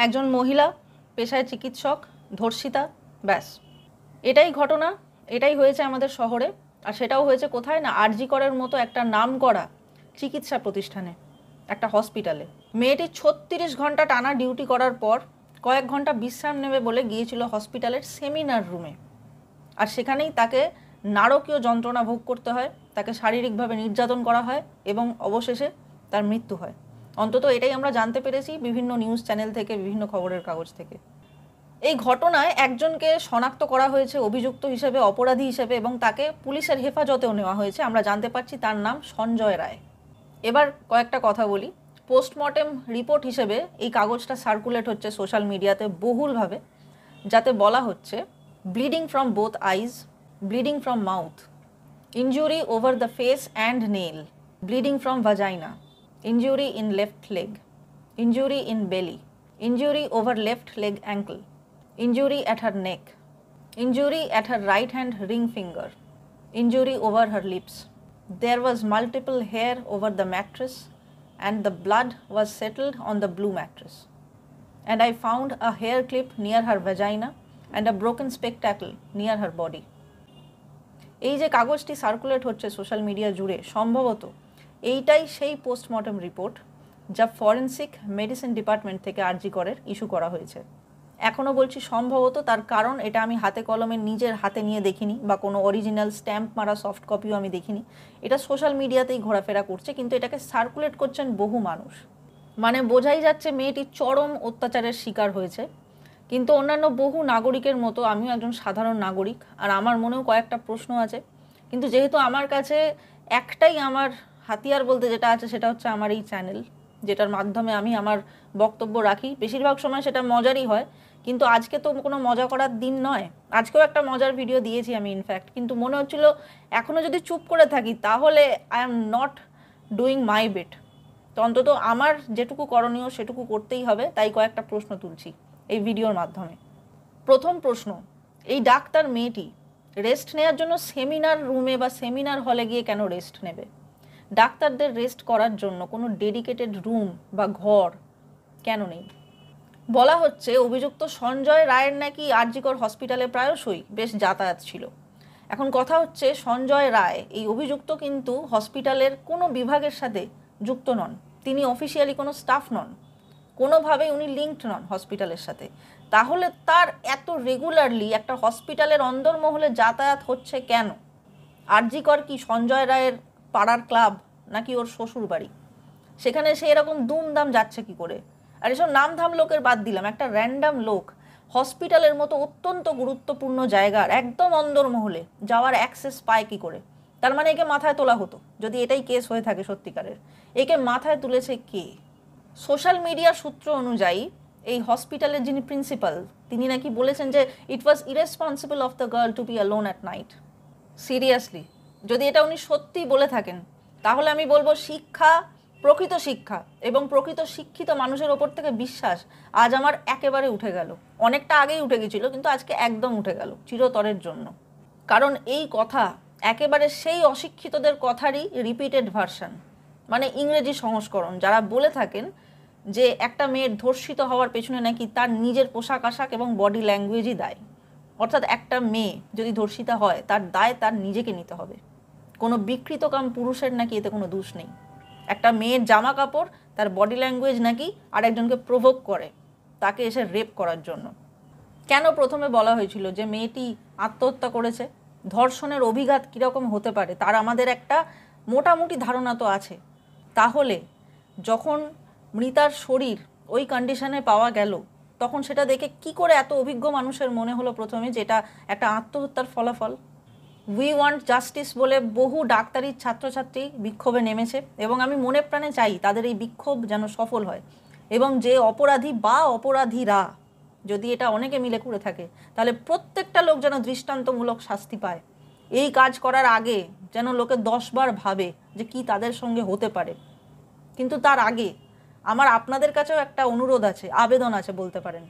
একজন মহিলা পেশায় চিকিৎসক, ধর্ষিতা, ব্যাস এটাই ঘটনা, এটাই হয়েছে আমাদের শহরে। আর সেটাও হয়েছে কোথায় না, আরজি করের মতো একটা নামকরা চিকিৎসা প্রতিষ্ঠানে, একটা হসপিটালে। মেয়েটি 36 ঘন্টা টানা ডিউটি করার পর কয়েক ঘন্টা বিশ্রাম নেবে বলে গিয়েছিল হসপিটালের সেমিনার রুমে। আর সেখানেই তাকে নারকীয় যন্ত্রণা ভোগ করতে হয়, তাকে শারীরিকভাবে নির্যাতন করা হয় এবং অবশেষে তার মৃত্যু হয়। অন্তত এটাই আমরা জানতে পেরেছি বিভিন্ন নিউজ চ্যানেল থেকে, বিভিন্ন খবরের কাগজ থেকে। এই ঘটনায় একজনকে শনাক্ত করা হয়েছে অভিযুক্ত হিসেবে, অপরাধী হিসেবে, এবং তাকে পুলিশের হেফাজতেও নেওয়া হয়েছে। আমরা জানতে পারছি তার নাম সঞ্জয় রায়। এবার কয়েকটা কথা বলি। পোস্টমর্টেম রিপোর্ট হিসেবে এই কাগজটা সার্কুলেট হচ্ছে সোশ্যাল মিডিয়াতে বহুলভাবে, যাতে বলা হচ্ছে bleeding from both eyes, bleeding from mouth, injury over the face and nail, bleeding from ভাজাইনা, injury in left leg, injury in belly, injury over left leg ankle, injury at her neck, injury at her right hand ring finger, injury over her lips. There was multiple hair over the mattress and the blood was settled on the blue mattress. And I found a hair clip near her vagina and a broken spectacle near her body. এই যে কাগজটি circulate হচ্ছে social media জুড়ে, সম্ভবত এইটাই সেই postmortem report যা forensic medicine department থেকে আরজি করের ইস্যু করা হয়েছে। এখনও বলছি সম্ভবত, তার কারণ এটা আমি হাতে কলমে নিজের হাতে নিয়ে দেখিনি, বা কোনো অরিজিনাল স্ট্যাম্প মারা সফট কপিও আমি দেখিনি। এটা সোশ্যাল মিডিয়াতেই ঘোরাফেরা করছে, কিন্তু এটাকে সার্কুলেট করছেন বহু মানুষ। মানে বোঝাই যাচ্ছে মেয়েটি চরম অত্যাচারের শিকার হয়েছে। কিন্তু অন্যান্য বহু নাগরিকের মতো আমিও একজন সাধারণ নাগরিক, আর আমার মনেও কয়েকটা প্রশ্ন আছে। কিন্তু যেহেতু আমার কাছে একটাই আমার হাতিয়ার বলতে যেটা আছে, সেটা হচ্ছে আমার এই চ্যানেল, যেটার মাধ্যমে আমি আমার বক্তব্য রাখি। বেশিরভাগ সময় সেটা মজারই হয়, কিন্তু আজকে তো কোনো মজা করার দিন নয়। আজকেও একটা মজার ভিডিও দিয়েছি আমি ইনফ্যাক্ট, কিন্তু মনে হচ্ছিল এখনও যদি চুপ করে থাকি তাহলে I am not doing my bit. তো অন্তত আমার যেটুকু করণীয় সেটুকু করতেই হবে, তাই কয়েকটা প্রশ্ন তুলছি এই ভিডিওর মাধ্যমে। প্রথম প্রশ্ন, এই ডাক্তার মেয়েটি রেস্ট নেওয়ার জন্য সেমিনার রুমে বা সেমিনার হলে গিয়ে কেন রেস্ট নেবে? ডাক্তারদের রেস্ট করার জন্য কোনো ডেডিকেটেড রুম বা ঘর কেন নেই? বলা হচ্ছে অভিযুক্ত সঞ্জয় রায়ের নাকি আরজিকর হসপিটালে প্রায়শই বেশ যাতায়াত ছিল। এখন কথা হচ্ছে সঞ্জয় রায় এই অভিযুক্ত কিন্তু হসপিটালের কোনো বিভাগের সাথে যুক্ত নন, তিনি অফিসিয়ালি কোনো স্টাফ নন, কোনোভাবেই উনি লিঙ্কড নন হসপিটালের সাথে। তাহলে তার এত রেগুলারলি একটা হসপিটালের অন্দরমহলে যাতায়াত হচ্ছে কেন? আরজিকর কি সঞ্জয় রায়ের পাড়ার ক্লাব নাকি ওর শ্বশুর বাড়ি? সেখানে সে এরকম দুমদাম যাচ্ছে কি করে? আর এসব নামধাম লোকের বাদ দিলাম, একটা র্যান্ডাম লোক হসপিটালের মতো অত্যন্ত গুরুত্বপূর্ণ জায়গার একদম অন্দরমহলে যাওয়ার অ্যাক্সেস পায় কি করে? তার মানে একে মাথায় তোলা হতো, যদি এটাই কেস হয়ে থাকে সত্যিকারের। একে মাথায় তুলেছে কে? সোশ্যাল মিডিয়া সূত্র অনুযায়ী এই হসপিটালের যিনি প্রিন্সিপাল, তিনি নাকি বলেছেন যে it was irresponsible of the girl to be alone at night. Seriously, যদি এটা উনি সত্যিই বলে থাকেন, তাহলে আমি বলবো শিক্ষা, প্রকৃত শিক্ষা এবং প্রকৃত শিক্ষিত মানুষের ওপর থেকে বিশ্বাস আজ আমার একেবারে উঠে গেল। অনেকটা আগেই উঠে গেছিল, কিন্তু আজকে একদম উঠে গেল চিরতরের জন্য। কারণ এই কথা একেবারে সেই অশিক্ষিতদের কথারই রিপিটেড ভার্সন, মানে ইংরেজি সংস্করণ, যারা বলে থাকেন যে একটা মেয়ের ধর্ষিত হওয়ার পেছনে নাকি তার নিজের পোশাক আশাক এবং বডি ল্যাঙ্গুয়েজই দায়। অর্থাৎ একটা মেয়ে যদি ধর্ষিতা হয় তার দায় তার নিজেকে নিতে হবে, কোনো বিকৃতকাম পুরুষের নাকি এতে কোনো দোষ নেই। একটা মেয়ের জামা কাপড়, তার বডি ল্যাঙ্গুয়েজ নাকি আরেকজনকে প্রভোক করে তাকে এসে রেপ করার জন্য। কেন প্রথমে বলা হয়েছিল যে মেয়েটি আত্মহত্যা করেছে? ধর্ষণের অভিঘাত কীরকম হতে পারে তার আমাদের একটা মোটামুটি ধারণা তো আছে। তাহলে যখন মৃতার শরীর ওই কন্ডিশনে পাওয়া গেল, তখন সেটা দেখে কি করে এত অভিজ্ঞ মানুষের মনে হলো প্রথমে যে এটা একটা আত্মহত্যার ফলাফল? উই ওয়ান্ট জাস্টিস বলে বহু ডাক্তারি ছাত্রছাত্রী বিক্ষোভে নেমেছে, এবং আমি মনে প্রাণে চাই তাদের এই বিক্ষোভ যেন সফল হয়, এবং যে অপরাধী বা অপরাধীরা যদি এটা অনেকে মিলে করে থাকে, তাহলে প্রত্যেকটা লোক যেন দৃষ্টান্তমূলক শাস্তি পায়। এই কাজ করার আগে যেন লোকে 10 বার ভাবে যে কি তাদের সঙ্গে হতে পারে। কিন্তু তার আগে আমার আপনাদের কাছেও একটা অনুরোধ আছে, আবেদন আছে বলতে পারেন।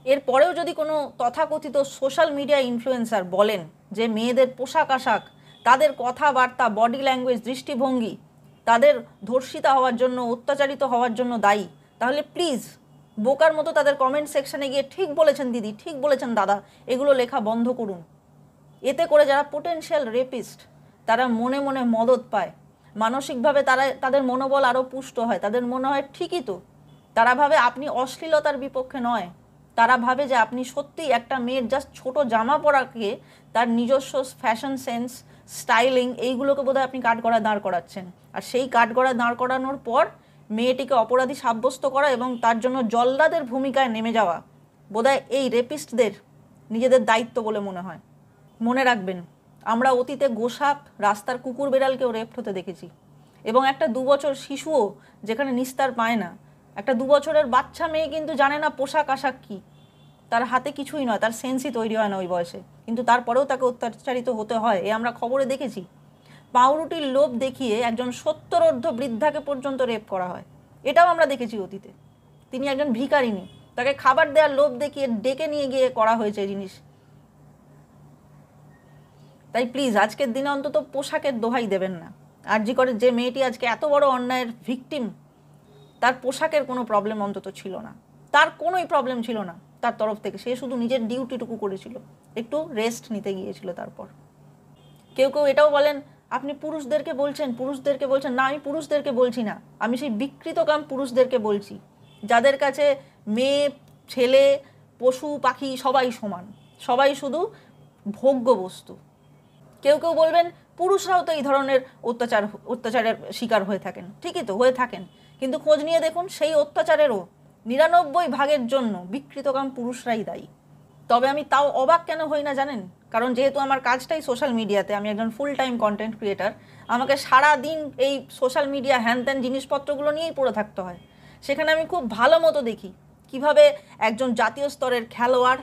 এরপরেও যদি কোনো তথাকথিত সোশ্যাল মিডিয়া ইনফ্লুয়েন্সার বলেন যে মেয়েদের পোশাক আশাক, তাদের কথাবার্তা, বডি ল্যাঙ্গুয়েজ, দৃষ্টিভঙ্গি তাদের ধর্ষিতা হওয়ার জন্য, অত্যাচারিত হওয়ার জন্য দায়ী, তাহলে প্লিজ বোকার মতো তাদের কমেন্ট সেকশনে গিয়ে ঠিক বলেছেন দিদি, ঠিক বলেছেন দাদা, এগুলো লেখা বন্ধ করুন। এতে করে যারা পোটেনশিয়াল রেপিস্ট তারা মনে মনে মদত পায়, মানসিকভাবে তাদের মনোবল আরও পুষ্ট হয়। তাদের মনে হয় ঠিকই তো, তারা ভাবে আপনি অশ্লীলতার বিপক্ষে নয়, তারা ভাবে যে আপনি সত্যি একটা মেয়ের জাস্ট ছোট জামা পরাকে তার নিজস্ব ফ্যাশন সেন্স, স্টাইলিং, এইগুলোকে বোধহয় আপনি কাঠগড়ায় দাঁড় করাচ্ছেন। আর সেই কাঠগড়ায় দাঁড় করানোর পর মেয়েটিকে অপরাধী সাব্যস্ত করা এবং তার জন্য জল্লাদের ভূমিকায় নেমে যাওয়া বোধহয় এই রেপিস্টদের নিজেদের দায়িত্ব বলে মনে হয়। মনে রাখবেন, আমরা অতীতে গোসাপ, রাস্তার কুকুর বেড়ালকেও রেপ্ট হতে দেখেছি, এবং একটা 2 বছর শিশুও যেখানে নিস্তার পায় না। একটা 2 বছরের বাচ্চা মেয়ে কিন্তু জানে না পোশাক আশাক কী, তার হাতে কিছুই নয়, তার সেন্সই তৈরি হয় না ওই বয়সে, কিন্তু তারপরেও তাকে অত্যাচারিত হতে হয়। এ আমরা খবরে দেখেছি। পাউরুটির লোভ দেখিয়ে একজন 70 বৃদ্ধাকে পর্যন্ত রেপ করা হয়, এটাও আমরা দেখেছি অতীতে। তিনি একজন ভিখারিনী, তাকে খাবার দেওয়ার লোভ দেখিয়ে ডেকে নিয়ে গিয়ে করা হয়েছে জিনিস। তাই প্লিজ আজকের দিনে অন্তত পোশাকের দোহাই দেবেন না। আরজি করে যে মেয়েটি আজকে এত বড় অন্যায়ের ভিকটিম, তার পোশাকের কোনো প্রবলেম অন্তত ছিল না, তার কোনোই প্রবলেম ছিল না তার তরফ থেকে। সে শুধু নিজের ডিউটিটুকু করেছিল, একটু রেস্ট নিতে গিয়েছিল। তারপর কেউ কেউ এটাও বলেন আপনি পুরুষদেরকে বলছেন। না, আমি পুরুষদেরকে বলছি না, আমি সেই বিকৃতকাম পুরুষদেরকে বলছি যাদের কাছে মেয়ে, ছেলে, পশু পাখি সবাই সমান, সবাই শুধু ভোগ্য বস্তু। কেউ কেউ বলবেন পুরুষরাও তো এই ধরনের অত্যাচারের শিকার হয়ে থাকেন। ঠিকই তো, হয়ে থাকেন, কিন্তু খোঁজ নিয়ে দেখুন সেই অত্যাচারেরও 99% জন্য বিকৃতকাম পুরুষরাই দায়ী। তবে আমি তাও অবাক কেন হই না জানেন? কারণ যেহেতু আমার কাজটাই সোশ্যাল মিডিয়াতে, আমি একজন ফুল টাইম কন্টেন্ট ক্রিয়েটার, আমাকে সারা দিন এই সোশ্যাল মিডিয়া হ্যান ত্যান জিনিসপত্রগুলো নিয়েই পড়ে থাকতে হয়। সেখানে আমি খুব ভালো মতো দেখি কিভাবে একজন জাতীয় স্তরের খেলোয়াড়,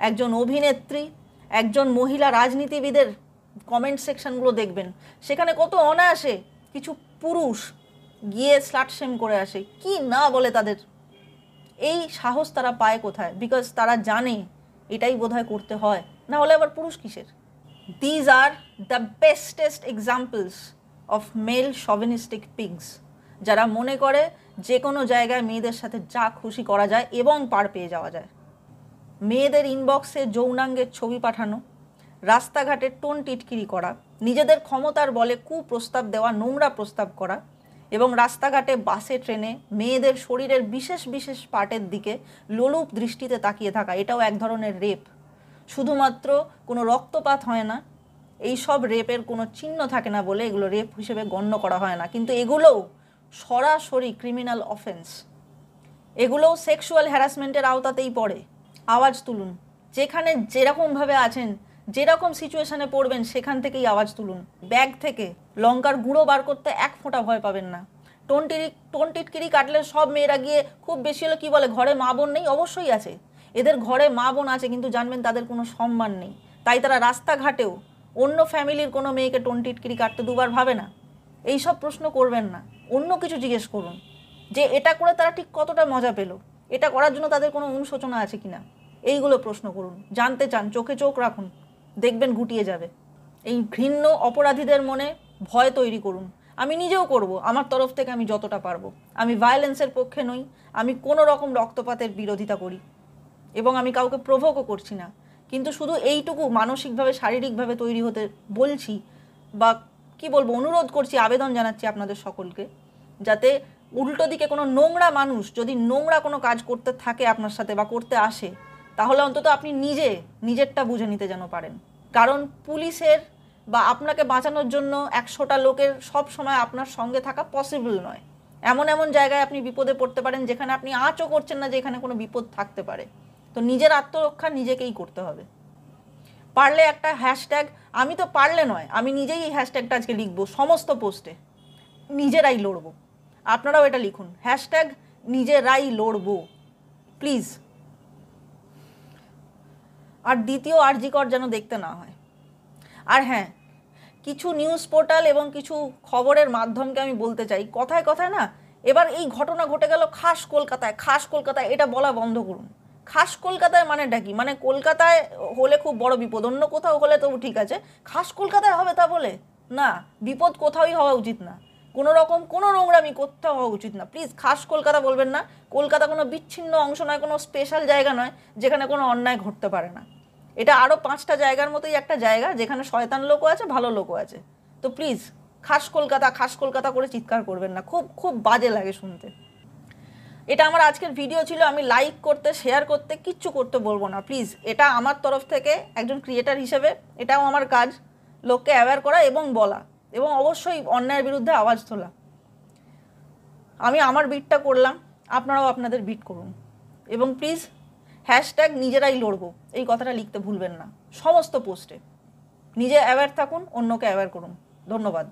একজন অভিনেত্রী, একজন মহিলা রাজনীতিবিদের কমেন্ট সেকশনগুলো দেখবেন, সেখানে কত অনায়াসে কিছু পুরুষ গিয়ে স্লাট শেম করে আসে, কি না বলে তাদের। এই সাহস তারা পায় কোথায়? বিকজ তারা জানে এটাই বোধহয় করতে হয়, না হলে আবার পুরুষ কিসের? These are the bestest examples of male chauvinistic pigs, যারা মনে করে যে কোনো জায়গায় মেয়েদের সাথে যা খুশি করা যায় এবং পার পেয়ে যাওয়া যায়। মেয়েদের ইনবক্সে যৌনাঙ্গের ছবি পাঠানো, রাস্তাঘাটে টোন টিটকিরি করা, নিজেদের ক্ষমতার বলে কুপ্রস্তাব দেওয়া, নোংরা প্রস্তাব করা, এবং রাস্তাঘাটে, বাসে, ট্রেনে মেয়েদের শরীরের বিশেষ বিশেষ পার্টের দিকে লোলুপ দৃষ্টিতে তাকিয়ে থাকা, এটাও এক ধরনের রেপ। শুধুমাত্র কোনো রক্তপাত হয় না, এই সব রেপের কোনো চিহ্ন থাকে না বলে এগুলো রেপ হিসেবে গণ্য করা হয় না, কিন্তু এগুলোও সরাসরি ক্রিমিনাল অফেন্স। এগুলোও সেক্সুয়াল হ্যারাসমেন্টের আওতাতেই পড়ে। আওয়াজ তুলুন, যেখানে যেরকমভাবে আছেন, যেরকম সিচুয়েশানে পড়বেন সেখান থেকেই আওয়াজ তুলুন। ব্যাগ থেকে লঙ্কার গুঁড়ো বার করতে এক ফোঁটা ভয় পাবেন না। টোন টিটকিরি কাটলে সব মেয়েরা গিয়ে খুব বেশি হলে কী বলে, ঘরে মা বোন নেই? অবশ্যই আছে, এদের ঘরে মা বোন আছে, কিন্তু জানবেন তাদের কোনো সম্মান নেই। তাই তারা রাস্তাঘাটেও অন্য ফ্যামিলির কোনো মেয়েকে টোন টিটকিরি কাটতে দুবার ভাবে না। এই সব প্রশ্ন করবেন না, অন্য কিছু জিজ্ঞেস করুন যে এটা করে তারা ঠিক কতটা মজা পেল, এটা করার জন্য তাদের কোনো অনুশোচনা আছে কিনা, এইগুলো প্রশ্ন করুন। জানতে চান, চোখে চোখ রাখুন, দেখবেন গুটিয়ে যাবে। এই ঘৃণ্য অপরাধীদের মনে ভয় তৈরি করুন। আমি নিজেও করব আমার তরফ থেকে, আমি যতটা পারবো। আমি ভায়োলেন্সের পক্ষে নই, আমি কোনো রকম রক্তপাতের বিরোধিতা করি এবং আমি কাউকে প্রভোকও করছি না, কিন্তু শুধু এইটুকু মানসিকভাবে, শারীরিকভাবে তৈরি হতে বলছি, বা কি বলবো, অনুরোধ করছি, আবেদন জানাচ্ছি আপনাদের সকলকে, যাতে উল্টো দিকে কোনো নোংরা মানুষ যদি নোংরা কোনো কাজ করতে থাকে আপনার সাথে বা করতে আসে, তাহলে অন্তত আপনি নিজেরটা বুঝে নিতে যেন পারেন। কারণ পুলিশের বা আপনাকে বাঁচানোর জন্য 100টা লোকের সব সময় আপনার সঙ্গে থাকা পসিবল নয়। এমন এমন জায়গায় আপনি বিপদে পড়তে পারেন যেখানে আপনি আঁচও করছেন না যে এখানে কোনো বিপদ থাকতে পারে। তো নিজের আত্মরক্ষা নিজেকেই করতে হবে। পারলে একটা হ্যাশট্যাগ, আমি তো পারলে নয়, আমি নিজেই এই হ্যাশট্যাগটা আজকে লিখবো সমস্ত পোস্টে, নিজেরাই লড়বো। আপনারাও এটা লিখুন, হ্যাশট্যাগ নিজেরাই লড়বো, প্লিজ। আর দ্বিতীয় আরজিকর যেন দেখতে না হয়। আর হ্যাঁ, কিছু নিউজ পোর্টাল এবং কিছু খবরের মাধ্যমকে আমি বলতে চাই, কথায় কথায় না এবার এই ঘটনা ঘটে গেল খাস কলকাতায়, এটা বলা বন্ধ করুন। খাস কলকাতায় মানেটা কি? মানে কলকাতায় হলে খুব বড় বিপদ, অন্য কোথাও হলে তবু ঠিক আছে, খাস কলকাতায় হবে তা বলে না, বিপদ কোথাওই হওয়া উচিত না। কোনো রকম কোনো নোংরামি করতে হওয়া উচিত না। প্লিজ খাস কলকাতা বলবেন না। কলকাতা কোনো বিচ্ছিন্ন অংশ নয়, কোনো স্পেশাল জায়গা নয় যেখানে কোনো অন্যায় ঘটতে পারে না। এটা আরও 5টা জায়গার মতোই একটা জায়গা যেখানে শয়তান লোকও আছে, ভালো লোকও আছে। তো প্লিজ খাস কলকাতা করে চিৎকার করবেন না, খুব খুব বাজে লাগে শুনতে। এটা আমার আজকের ভিডিও ছিল। আমি লাইক করতে, শেয়ার করতে, কিচ্ছু করতে বলবো না প্লিজ। এটা আমার তরফ থেকে একজন ক্রিয়েটার হিসেবে এটাও আমার কাজ, লোককে অ্যাওয়্যার করা এবং বলা, এবং অবশ্যই অন্যায়ের বিরুদ্ধে আওয়াজ তোলা। আমি আমার বিটটা করলাম, আপনারাও আপনাদের বিট করুন। এবং প্লিজ হ্যাশট্যাগ নিজেরাই লড়বো এই কথাটা লিখতে ভুলবেন না সমস্ত পোস্টে। নিজে অ্যাওয়্যার থাকুন, অন্যকে অ্যাওয়্যার করুন। ধন্যবাদ।